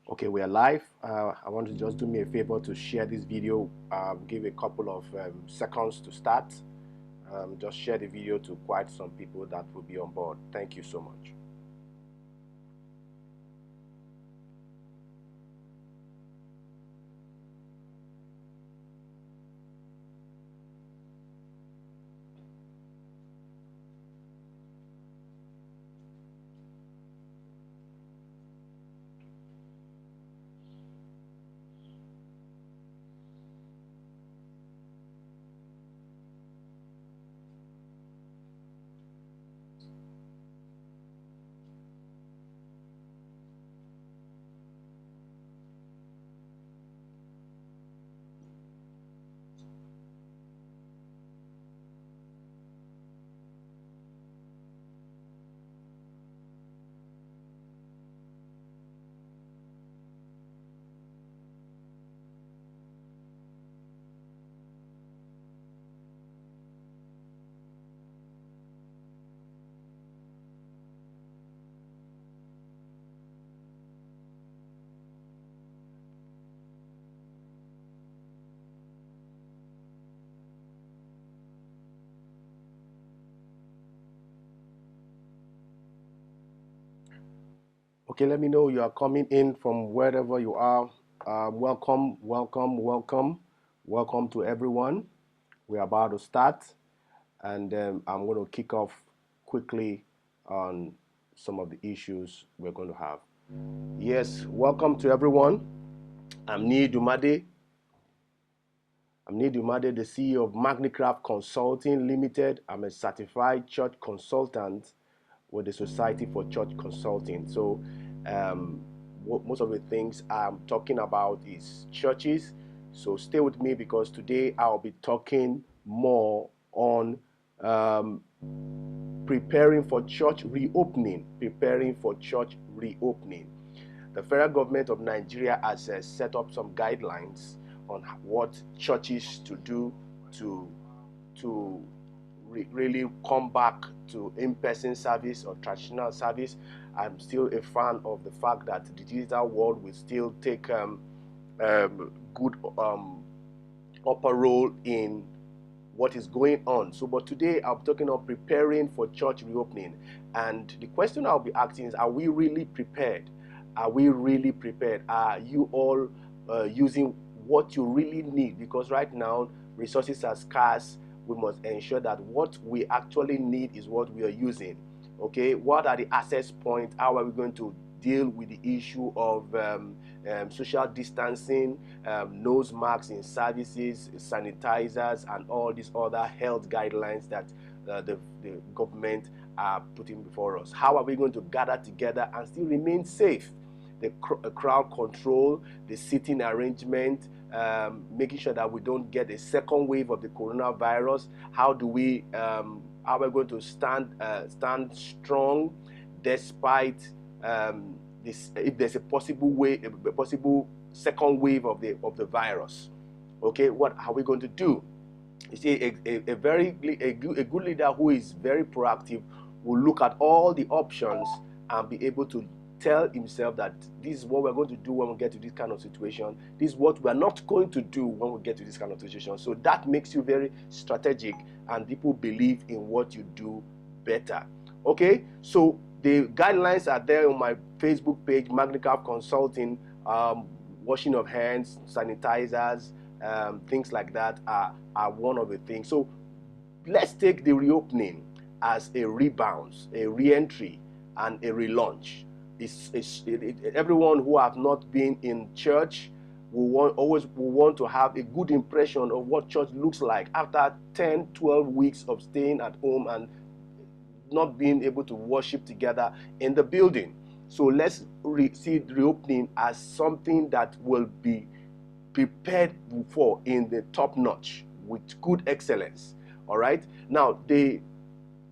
Okay, we are live. I want to just do me a favor to share this video. Give a couple of seconds to start. Just share the video to quite some people that will be on board. Thank you so much. Okay, let me know you are coming in from wherever you are. Welcome, welcome, welcome. Welcome to everyone. We're about to start, and I'm going to kick off quickly on some of the issues we're going to have. Yes, welcome to everyone. I'm Niyi Dunmade. I'm Niyi Dunmade, the CEO of Magnicraft Consulting Limited. I'm a certified church consultant with the Society for Church Consulting. So most of the things I'm talking about is churches. So stay with me because today I'll be talking more on preparing for church reopening. Preparing for church reopening. The federal government of Nigeria has set up some guidelines on what churches to do to really come back to in-person service or traditional service. I'm still a fan of the fact that the digital world will still take good upper role in what is going on. So, but today I'm talking of preparing for church reopening. And the question I'll be asking is, are we really prepared? Are we really prepared? Are you all using what you really need? Because right now, resources are scarce. We must ensure that what we actually need is what we are using. Okay, what are the access points? How are we going to deal with the issue of social distancing, nose masks in services, sanitizers, and all these other health guidelines that the government are putting before us? How are we going to gather together and still remain safe? The crowd control, the seating arrangement, making sure that we don't get a second wave of the coronavirus. How do we, how are we going to stand strong despite this, if there's a possible second wave of the virus? Okay, what are we going to do? You see, a good leader who is very proactive will look at all the options and be able to tell himself that this is what we're going to do when we get to this kind of situation. This is what we're not going to do when we get to this kind of situation. So that makes you very strategic, and people believe in what you do better. Okay, so the guidelines are there on my Facebook page, Magnicraft Consulting. Washing of hands, sanitizers, things like that are one of the things. So let's take the reopening as a rebound, a re-entry, and a relaunch. Everyone who have not been in church always want to have a good impression of what church looks like after 10, 12 weeks of staying at home and not being able to worship together in the building. So let's see reopening as something that will be prepared for in the top notch with good excellence. All right. Now the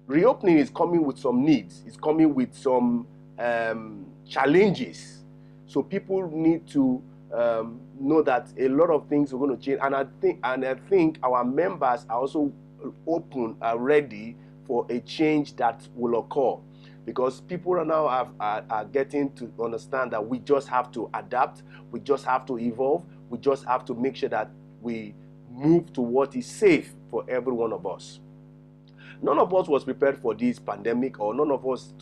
reopening is coming with some needs. It's coming with some challenges. So people need to know that a lot of things are going to change. And I think our members are also open, are ready for a change that will occur, because people now are getting to understand that we just have to adapt, we just have to evolve, we just have to make sure that we move to what is safe for every one of us. None of us was prepared for this pandemic, or none of us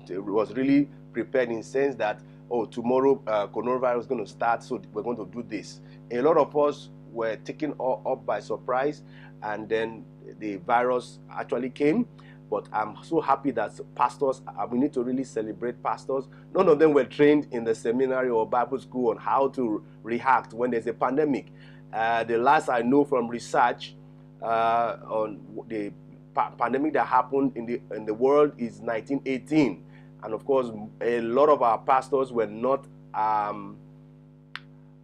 was really prepared in the sense that, oh, tomorrow coronavirus is going to start, so we're going to do this. A lot of us were taken up by surprise, and then the virus actually came. But I'm so happy that pastors, we need to really celebrate pastors. None of them were trained in the seminary or Bible school on how to react when there's a pandemic. The last I know from research on the pandemic that happened in the world is 1918, and of course a lot of our pastors were not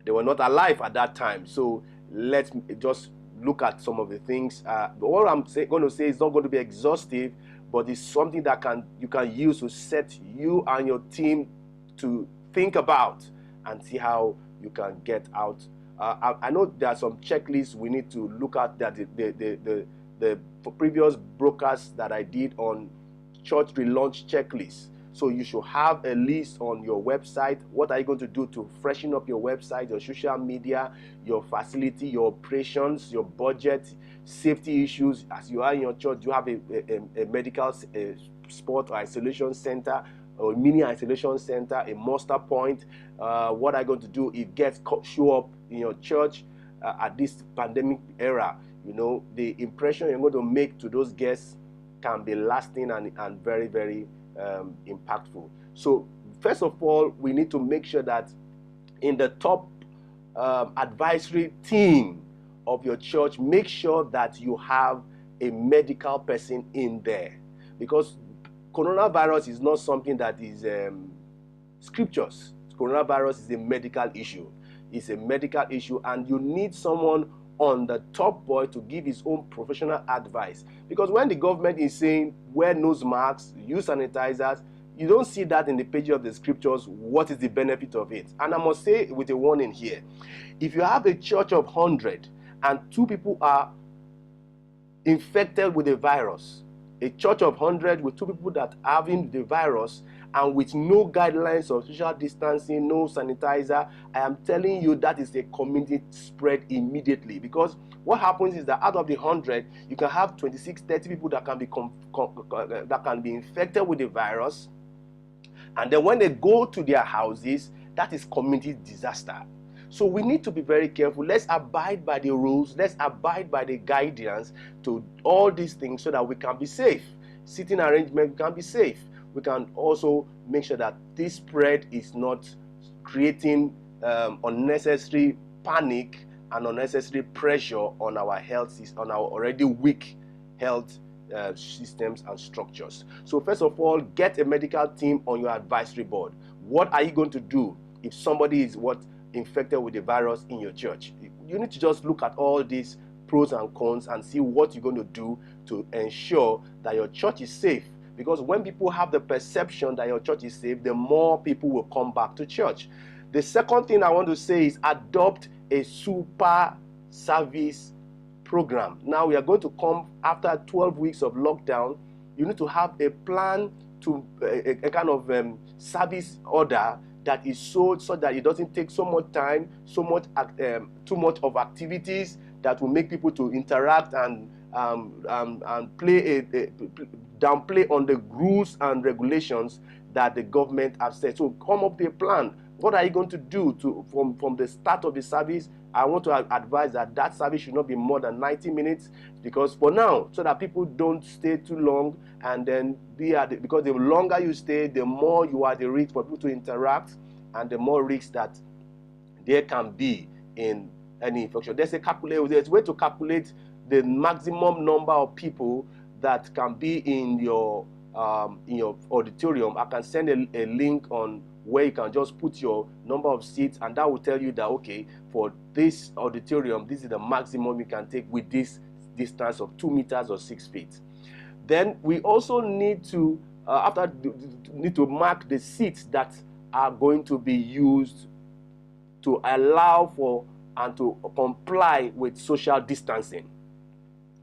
they were not alive at that time. So let's just look at some of the things. But what I'm going to say is not going to be exhaustive, but it's something that you can use to set you and your team to think about and see how you can get out. I know there are some checklists we need to look at, that the previous broadcasts that I did on Church Relaunch Checklist. So you should have a list on your website. What are you going to do to freshen up your website, your social media, your facility, your operations, your budget, safety issues? As you are in your church, you have a medical sport or isolation center, or mini isolation center, a muster point. What are you going to do if guests show up in your church at this pandemic era? You know, the impression you're going to make to those guests can be lasting and very, very impactful. So first of all, we need to make sure that in the top advisory team of your church, make sure that you have a medical person in there, because coronavirus is not something that is scriptures. Coronavirus is a medical issue. It's a medical issue, and you need someone on the top boy to give his own professional advice. Because when the government is saying wear nose masks, use sanitizers, you don't see that in the pages of the scriptures. What is the benefit of it? And I must say with a warning here, if you have a church of 100 and 2 people are infected with the virus, a church of 100 with 2 people that are having the virus, and with no guidelines of social distancing, no sanitizer, I am telling you that is a community spread immediately. Because what happens is that out of the 100, you can have 26, 30 people that can be infected with the virus, and then when they go to their houses, that is community disaster. So we need to be very careful. Let's abide by the rules. Let's abide by the guidance to all these things so that we can be safe. Sitting arrangement can be safe. We can also make sure that this spread is not creating unnecessary panic and unnecessary pressure on our health system, on our already weak health systems and structures. So first of all, get a medical team on your advisory board. What are you going to do if somebody is infected with the virus in your church? You need to just look at all these pros and cons and see what you're going to do to ensure that your church is safe. Because when people have the perception that your church is safe, the more people will come back to church. The second thing I want to say is adopt a super service program. Now we are going to come after 12 weeks of lockdown. You need to have a plan to a kind of service order that is so that it doesn't take so much time, too much of activities that will make people to interact and downplay on the rules and regulations that the government have set. So come up with a plan. What are you going to do from the start of the service? I want to advise that service should not be more than 90 minutes, because for now, so that people don't stay too long, and then because the longer you stay, the more you are the risk for people to interact, and the more risk that there can be in any infection. There's a way to calculate the maximum number of people that can be in your auditorium. I can send a link on where you can just put your number of seats, and that will tell you that, okay, for this auditorium, this is the maximum you can take with this distance of 2 meters or 6 feet. Then we also need to mark the seats that are going to be used to allow for and to comply with social distancing.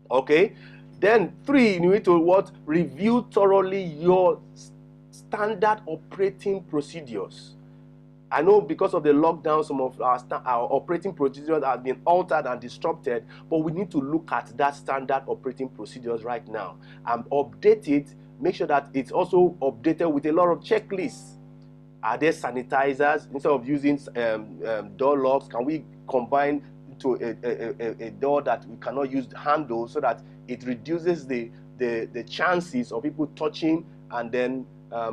Okay? Then 3, you need to review thoroughly your standard operating procedures. I know because of the lockdown, some of our operating procedures have been altered and disrupted, but we need to look at that standard operating procedures right now and update it. Make sure that it's also updated with a lot of checklists. Are there sanitizers? Instead of using door locks, can we combine to a door that we cannot use handles, so that it reduces the chances of people touching? And then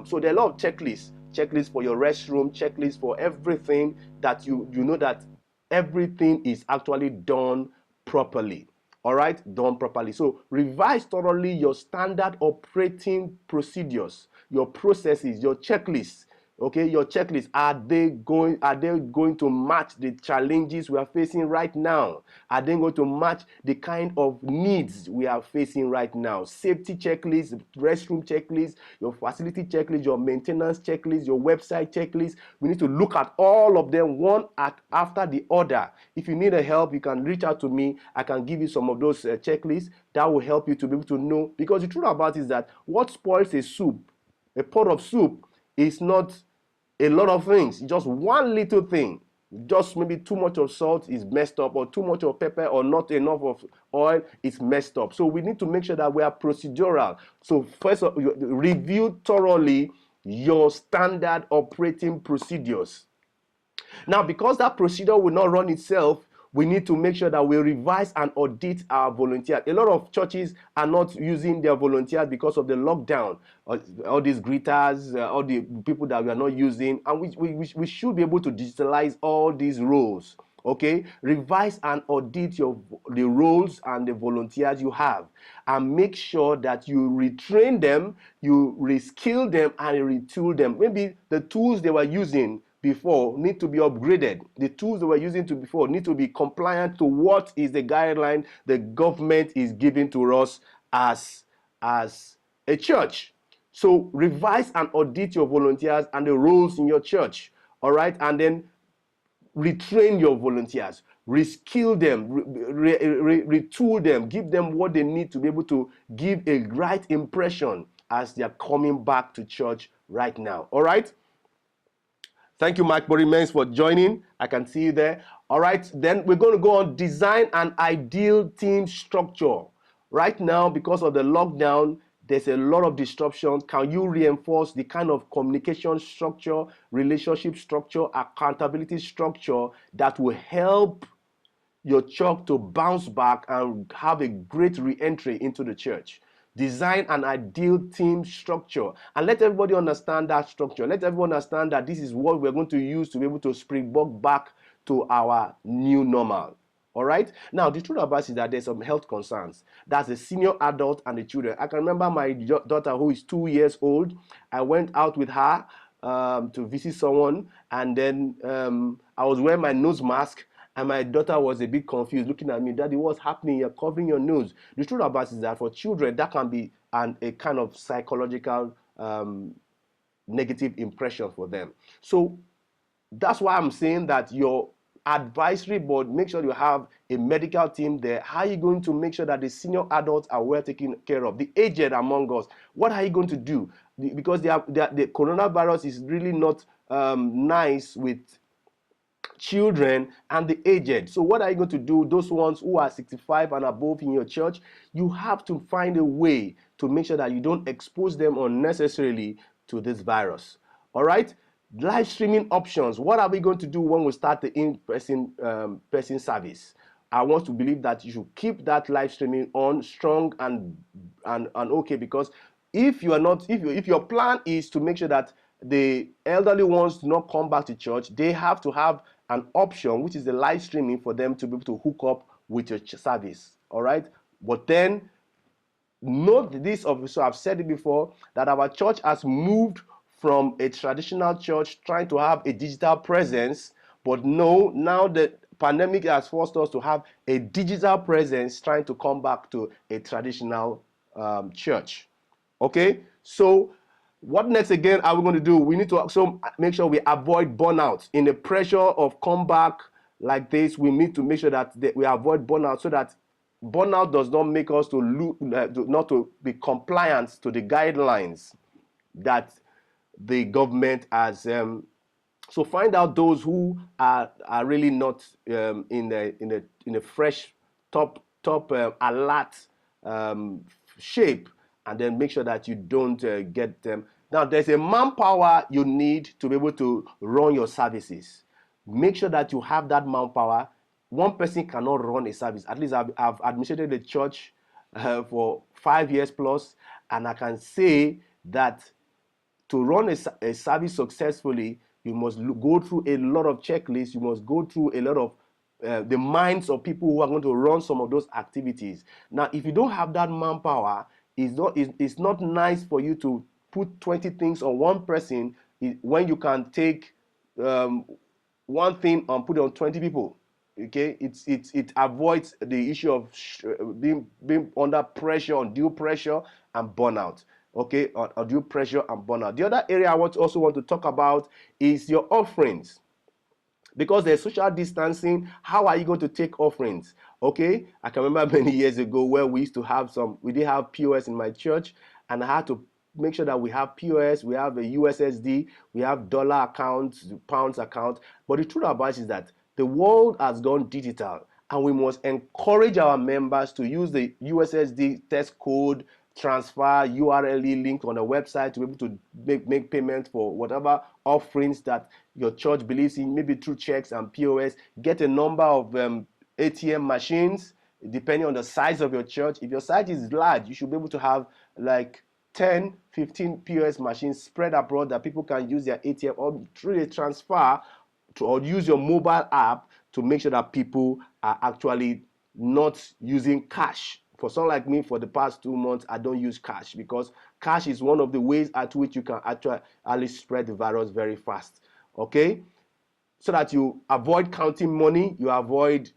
so there are a lot of checklists for your restroom, checklists for everything, that you know that everything is actually done properly. All right, done properly. So revise thoroughly your standard operating procedures, your processes, your checklists. Okay, your checklist, are they going to match the challenges we are facing right now? Are they going to match the kind of needs we are facing right now? Safety checklist, restroom checklist, your facility checklist, your maintenance checklist, your website checklist. We need to look at all of them one after the other. If you need a help, you can reach out to me. I can give you some of those checklists that will help you to be able to know. Because the truth about it is that what spoils a pot of soup, is not a lot of things. Just one little thing, just maybe too much of salt is messed up, or too much of pepper, or not enough of oil is messed up. So we need to make sure that we are procedural. So first, review thoroughly your standard operating procedures. Now, because that procedure will not run itself, we need to make sure that we revise and audit our volunteers. A lot of churches are not using their volunteers because of the lockdown. All these greeters, all the people that we are not using, and we should be able to digitalize all these roles. Okay, revise and audit the roles and the volunteers you have, and make sure that you retrain them, you reskill them, and retool them. Maybe the tools they were using before need to be upgraded. The tools they were using before need to be compliant to what is the guideline the government is giving to us as a church. So revise and audit your volunteers and the roles in your church. All right, and then retrain your volunteers, reskill them, retool them, give them what they need to be able to give a right impression as they are coming back to church right now. All right. Thank you, Mike Borimens, for joining. I can see you there. All right, then we're going to go on design an ideal team structure. Right now, because of the lockdown, there's a lot of disruption. Can you reinforce the kind of communication structure, relationship structure, accountability structure that will help your church to bounce back and have a great re-entry into the church? Design an ideal team structure and let everybody understand that structure. Let everyone understand that this is what we're going to use to be able to springboard back to our new normal. All right. Now, the truth about it is that there's some health concerns. That's the senior adult and the children. I can remember my daughter who is 2 years old. I went out with her to visit someone, and then I was wearing my nose mask. And my daughter was a bit confused, looking at me, Daddy, what's happening? You're covering your nose. The truth about it is that for children, that can be a kind of psychological negative impression for them. So that's why I'm saying that your advisory board, make sure you have a medical team there. How are you going to make sure that the senior adults are well taken care of? The aged among us, what are you going to do? Because the coronavirus is really not nice with children and the aged. So what are you going to do? Those ones who are 65 and above in your church, you have to find a way to make sure that you don't expose them unnecessarily to this virus. All right. Live streaming options. What are we going to do when we start the in-person person service? I want to believe that you should keep that live streaming on strong and okay, because if you are not, if your plan is to make sure that the elderly ones do not come back to church, they have to have an option, which is the live streaming, for them to be able to hook up with your service. All right. But then note this, also I've said it before, that our church has moved from a traditional church trying to have a digital presence, but no, now the pandemic has forced us to have a digital presence trying to come back to a traditional church. Okay, so what next again are we going to do? We need to also make sure we avoid burnout. In the pressure of comeback like this, we need to make sure that we avoid burnout, so that burnout does not make us not to be compliant to the guidelines that the government has. So find out those who are really not in a fresh top alert shape, and then make sure that you don't get them. Now, there's a manpower you need to be able to run your services. Make sure that you have that manpower. One person cannot run a service. At least I've administrated the church for 5 years plus, and I can say that to run a service successfully, you must go through a lot of checklists. You must go through a lot of the minds of people who are going to run some of those activities. Now, if you don't have that manpower, it's not nice for you to put 20 things on one person when you can take one thing and put it on 20 people. Okay, it avoids the issue of being under pressure, undue pressure, and burnout. Okay, undue pressure and burnout. The other area I also want to talk about is your offerings. Because there's social distancing, how are you going to take offerings? Okay, I can remember many years ago where we did have POS in my church, and I had to make sure that we have POS, we have a USSD, we have dollar accounts, pounds account. But the truth about it is that the world has gone digital, and we must encourage our members to use the USSD test code, transfer, URL link on the website to be able to make payment for whatever offerings that your church believes in, maybe through checks and POS. Get a number of ATM machines, depending on the size of your church. If your site is large, you should be able to have like 10, 15 POS machines spread abroad that people can use their ATM or through a transfer or use your mobile app to make sure that people are actually not using cash. For someone like me, for the past 2 months, I don't use cash, because cash is one of the ways at which you can actually spread the virus very fast. Okay, so that you avoid counting money, you avoid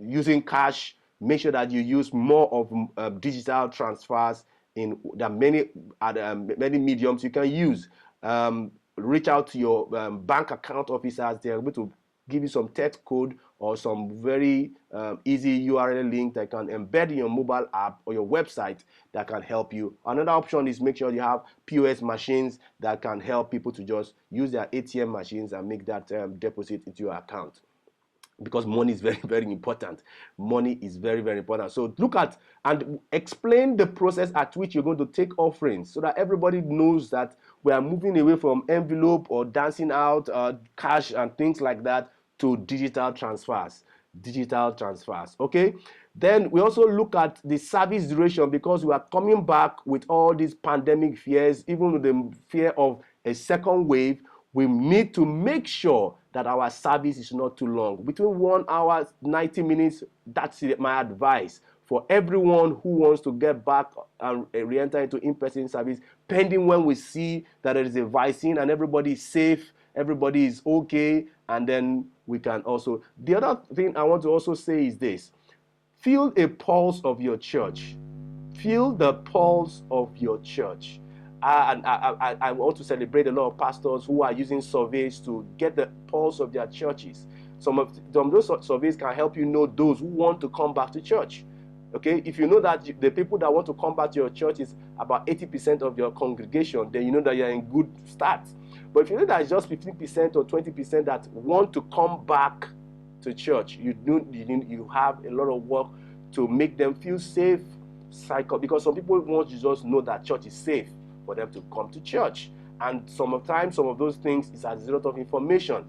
using cash. Make sure that you use more of digital transfers. There are many mediums you can use. Reach out to your bank account officers. They're able to give you some text code or some very easy URL link that can embed in your mobile app or your website that can help you. Another option is make sure you have POS machines that can help people to just use their ATM machines and make that deposit into your account, because money is very, very important. Money is very, very important. So look at and explain the process at which you're going to take offerings, so that everybody knows that we are moving away from envelope or dancing out cash and things like that to digital transfers. Digital transfers. Okay. Then we also look at the service duration, because we are coming back with all these pandemic fears, even with the fear of a second wave. We need to make sure that our service is not too long. Between 1 hour, 90 minutes, that's my advice for everyone who wants to get back and re-enter into in-person service, pending when we see that there is a vaccine and everybody is safe, everybody is okay, and then we can also. The other thing I want to also say is this: feel a pulse of your church. Feel the pulse of your church. I want to celebrate a lot of pastors who are using surveys to get the pulse of their churches. Some of those surveys can help you know those who want to come back to church. Okay, if you know that the people that want to come back to your church is about 80% of your congregation, then you know that you're in good start. But if you know that it's just 15% or 20% that want to come back to church, you have a lot of work to make them feel safe. Because some people want to just know that church is safe for them to come to church, and sometimes some of those things is as a result of information,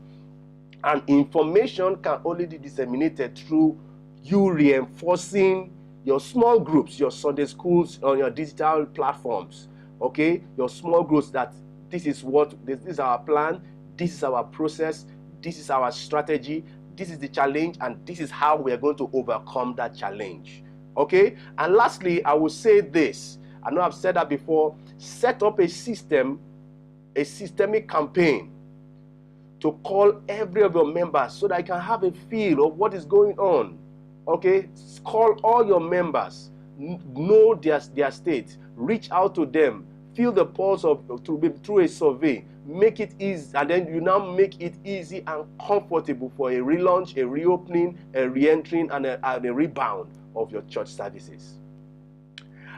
and information can only be disseminated through you reinforcing your small groups, your Sunday schools, on your digital platforms. Okay, your small groups, that this is our plan, this is our process, this is our strategy, this is the challenge, and this is how we are going to overcome that challenge. Okay, and lastly, I will say this. I know I've said that before. Set up a systemic campaign to call every of your members, so that I can have a feel of what is going on. Okay, call all your members, know their state, reach out to them, feel the pulse through a survey, make it easy, and then you now make it easy and comfortable for a relaunch, a reopening, a re-entering, and a rebound of your church services.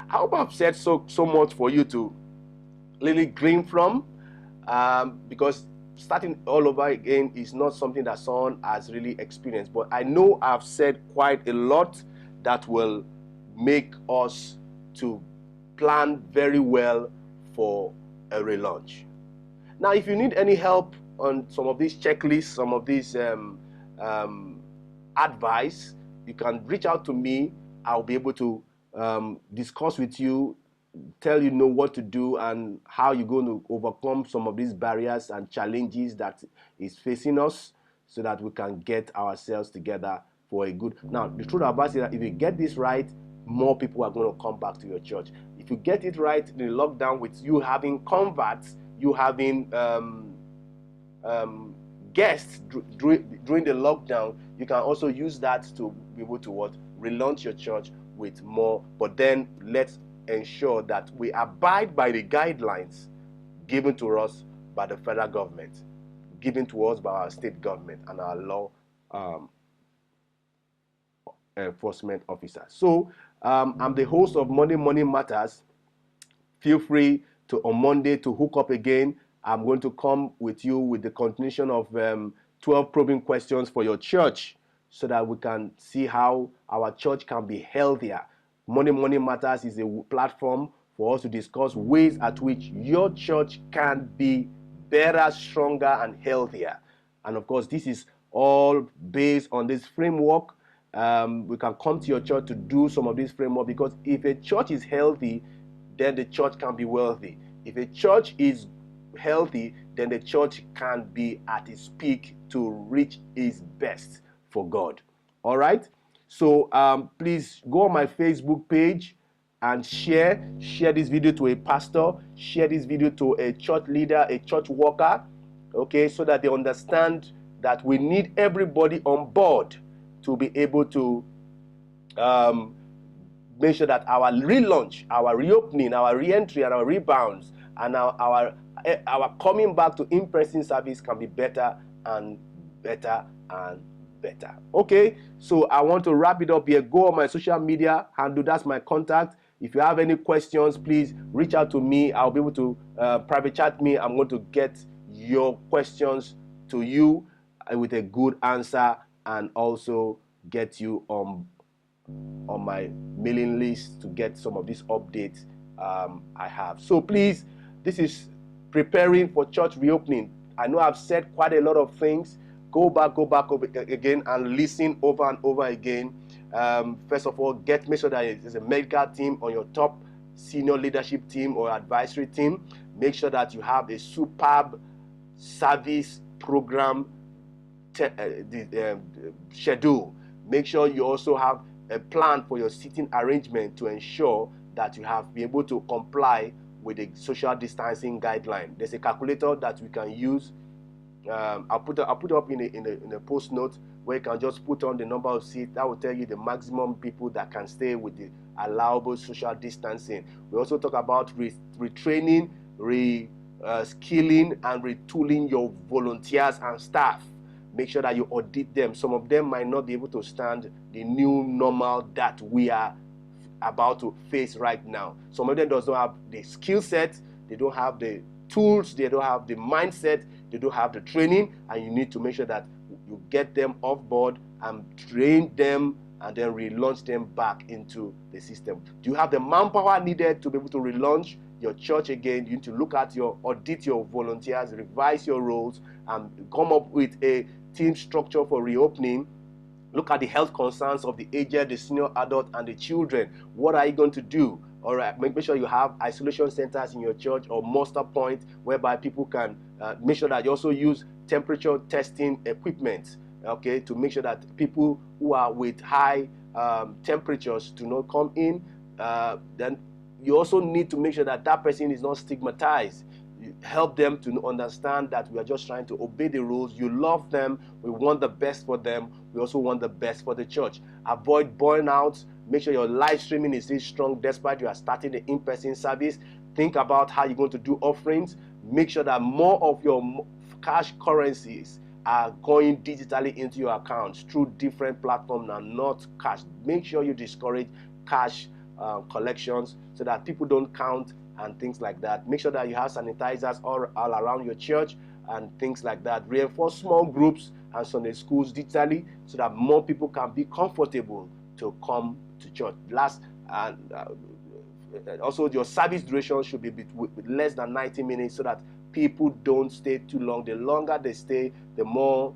I hope I've said so much for you to really glean from, because starting all over again is not something that someone has really experienced. But I know I've said quite a lot that will make us to plan very well for a relaunch. Now, if you need any help on some of these checklists, some of these advice, you can reach out to me. I'll be able to discuss with you, tell you know what to do and how you're going to overcome some of these barriers and challenges that is facing us, so that we can get ourselves together for a good. Now, the truth about it is that if you get this right, more people are going to come back to your church. If you get it right in the lockdown, with you having converts, you having guests during the lockdown, you can also use that to be able to relaunch your church with more. But then let's ensure that we abide by the guidelines given to us by the federal government, given to us by our state government and our law enforcement officers. So I'm the host of Monday Morning Matters. Feel free to on Monday to hook up again. I'm going to come with you with the continuation of 12 probing questions for your church, so that we can see how our church can be healthier. Monday Morning Matters is a platform for us to discuss ways at which your church can be better, stronger, and healthier. And of course, this is all based on this framework. We can come to your church to do some of this framework, because if a church is healthy, then the church can be wealthy. If a church is healthy, then the church can be at its peak to reach its best for God. All right? So please go on my Facebook page and share this video to a pastor, share this video to a church leader, a church worker, okay, so that they understand that we need everybody on board to be able to make sure that our relaunch, our reopening, our re-entry, and our rebounds, and our coming back to in-person service can be better and better and better. Okay, so I want to wrap it up here. Go on my social media handle, that's my contact. If you have any questions, please reach out to me. I'll be able to private chat me. I'm going to get your questions to you with a good answer, and also get you on my mailing list to get some of these updates I have. So please, this is preparing for church reopening. I know I've said quite a lot of things. Go back over again and listen over and over again. First of all, make sure that there's a medical team on your top senior leadership team or advisory team. Make sure that you have a superb service program schedule. Make sure you also have a plan for your seating arrangement to ensure that you have been able to comply with the social distancing guideline. There's a calculator that we can use. I'll put it up in a post note where you can just put on the number of seats. That will tell you the maximum people that can stay with the allowable social distancing. We also talk about retraining, skilling, and retooling your volunteers and staff. Make sure that you audit them. Some of them might not be able to stand the new normal that we are about to face right now. Some of them does not have the skill set, they don't have the tools, they don't have the mindset, they don't have the training, and you need to make sure that you get them off board and train them and then relaunch them back into the system. Do you have the manpower needed to be able to relaunch your church again? You need to look at audit your volunteers, revise your roles, and come up with a team structure for reopening. Look at the health concerns of the aged, the senior adult, and the children. What are you going to do? All right, make sure you have isolation centers in your church or muster point whereby people can make sure that you also use temperature testing equipment, okay, to make sure that people who are with high temperatures do not come in. Then you also need to make sure that that person is not stigmatized. You help them to understand that we are just trying to obey the rules. You love them. We want the best for them. We also want the best for the church. Avoid burnout. Make sure your live streaming is still strong despite you are starting the in-person service. Think about how you're going to do offerings. Make sure that more of your cash currencies are going digitally into your accounts through different platforms and not cash. Make sure you discourage cash collections so that people don't count and things like that. Make sure that you have sanitizers all around your church and things like that. Reinforce small groups and Sunday schools digitally so that more people can be comfortable to come to church. Last, and also your service duration should be with less than 90 minutes so that people don't stay too long. The longer they stay, the more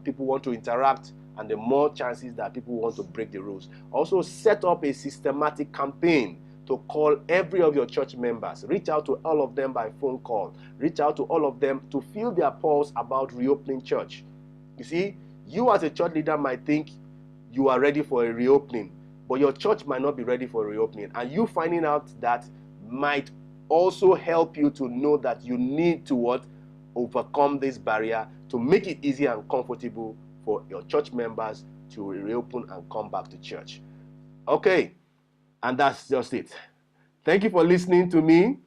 people want to interact, and the more chances that people want to break the rules. Also, set up a systematic campaign to call every of your church members. Reach out to all of them by phone call. Reach out to all of them to feel their pulse about reopening church. You see, you as a church leader might think you are ready for a reopening, but your church might not be ready for a reopening. And you finding out that might also help you to know that you need to overcome this barrier to make it easy and comfortable for your church members to reopen and come back to church. Okay, and that's just it. Thank you for listening to me.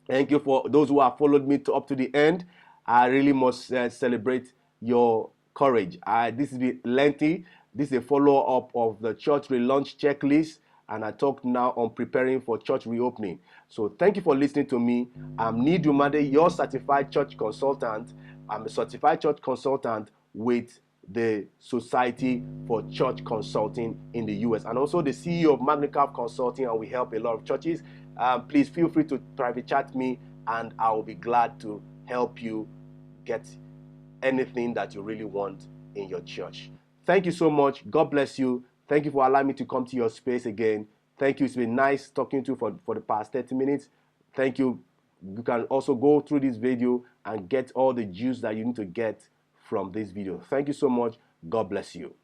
Thank you for those who have followed me up to the end. I really must celebrate your courage. This is a bit lengthy. This is a follow-up of the Church Relaunch Checklist, and I talk now on preparing for church reopening. So thank you for listening to me. I'm Niyi Dunmade, your certified church consultant. I'm a certified church consultant with the Society for Church Consulting in the US, and also the CEO of Magnicraft Consulting, and we help a lot of churches. Please feel free to private chat me, and I will be glad to help you get anything that you really want in your church. Thank you so much. God bless you. Thank you for allowing me to come to your space again. Thank you. It's been nice talking to you for the past 30 minutes. Thank you. You can also go through this video and get all the juice that you need to get from this video. Thank you so much. God bless you.